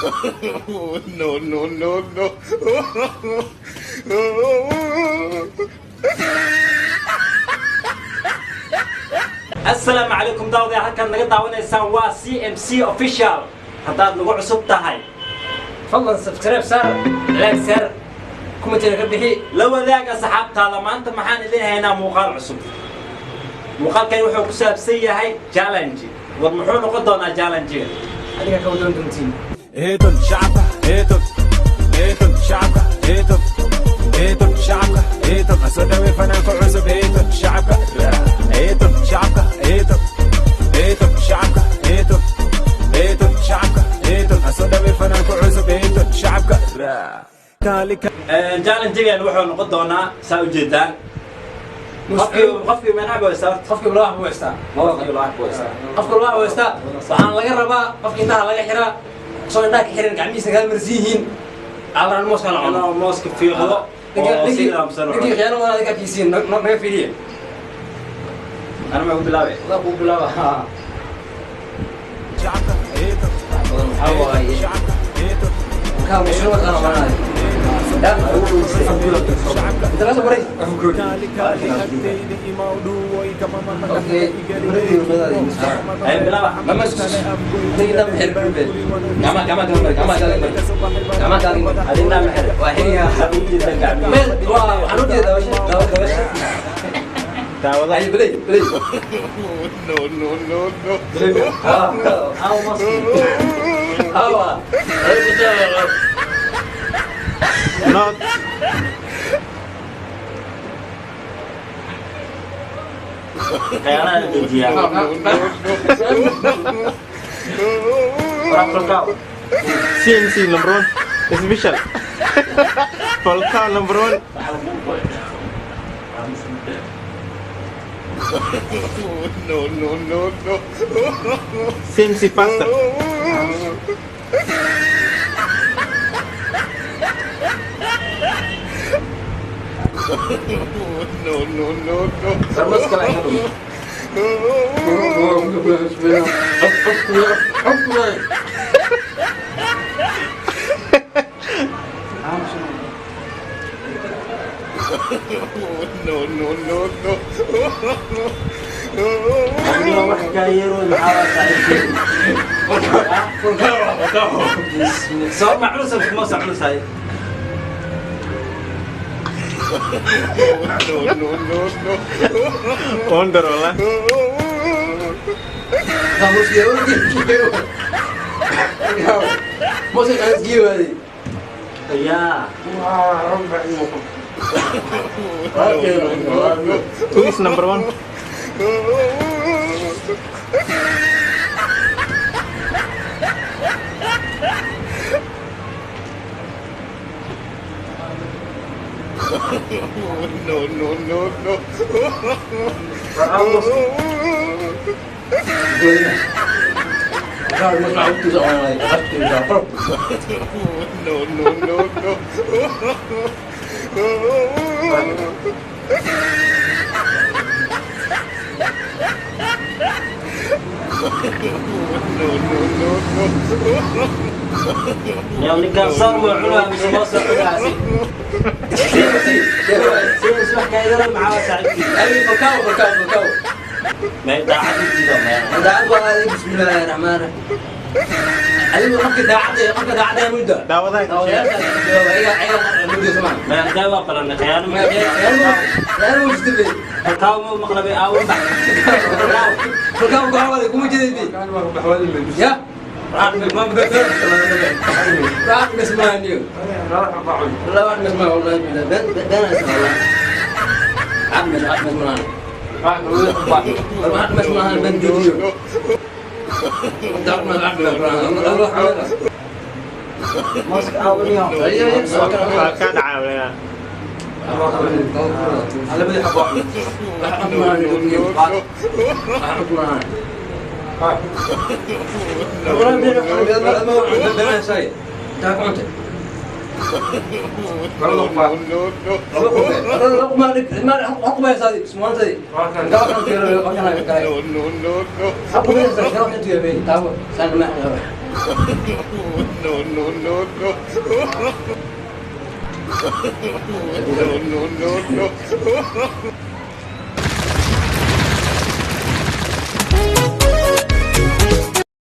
No, no, no, no. السلام عليكم داودي halkan naga daawanaysaan waa CMC official hadaad nagu cusub tahay fadlan subscribe sar like sar comment ka bixi la wadaag asxaabtaada maanta maxaan idin haynaa muuqaal cusub muuqaalkan wuxuu ku saabsan yahay challenge war muxuu noqon doonaa challenge adiga ka wadan doontiin اهدوا شعبك اهدوا شعبك اهدوا شعبك اهدوا اسوداوي فنان كعزب اهدوا شعبك اهدوا شعبك اهدوا شعبك اهدوا شعبك اهدوا اسوداوي فنان كعزب اهدوا شعبك كالك challenge wuxuu noqon doonaa saa u jeedaan qofkii manacba waysta qofkii loo waysta qofkii loo waysta waxaan laga rabaa qofkii inta laga xiraa soo indhaha ka xiran gacmihiisa kala marsiyihiin alran mooska la cuno mooska fiiqdo ninki khiyaano wada adiga kiisiin naga fiiriye ana ma bilaabay la ku bilaaba شعبك اهدوا hawaay ka mushro wada rabanaay dan inta la baray اوكي ay bilaaba lama tigida bixir barbel kama adina maxay waxiga xaruujida gacmi meel waa waxaan u jeedaa daawasha daawada ay bilay No, no, no, no. aw maski hawa ay bijawa not kayana dejiya orang kau CMC number 1 special. Volkan number 1. No, no, no, no. CMC faster. No, no, no, no. terus kala itu No, no, no, no. ini wax kayiro maxaa saacid soo macluus ma sacluusay No, no, no, no. Wonder lah. kamu sih mau sih kan gila nih ya Who is number 1? No, no, no, no. kalau mau tahu tuh soal lain pasti dapat No, no, no, no. No, no, no, no. yang dikasar mau culah mesti mau sacluusay sih ismah kayiro maxaa saacid ayo berkau ma daacad jida ma ada apa lagi bismillahirrahmanirrahim ayo qofka daacad muddo Dawaday. ayo muddo sama ma dawa qalan khayaan ma ya mustaqbal kau mau maqlabi awan bax berkau gawada kuma jeedin ya راح نسمعني لا راح نسمع والله بنا نسمع والله راح نسمع راح نسمع بن جوديو دعنا راح mask awriyo Volkan عاونا. على بدي حبوا راح نسمع بنا شيء تعال انت ما حط بس هذه اسمه انت هذه قال انت No, no, no, no. حط بس روح انت يا بني تعال سلام No, no, no, no. No, no, no, no.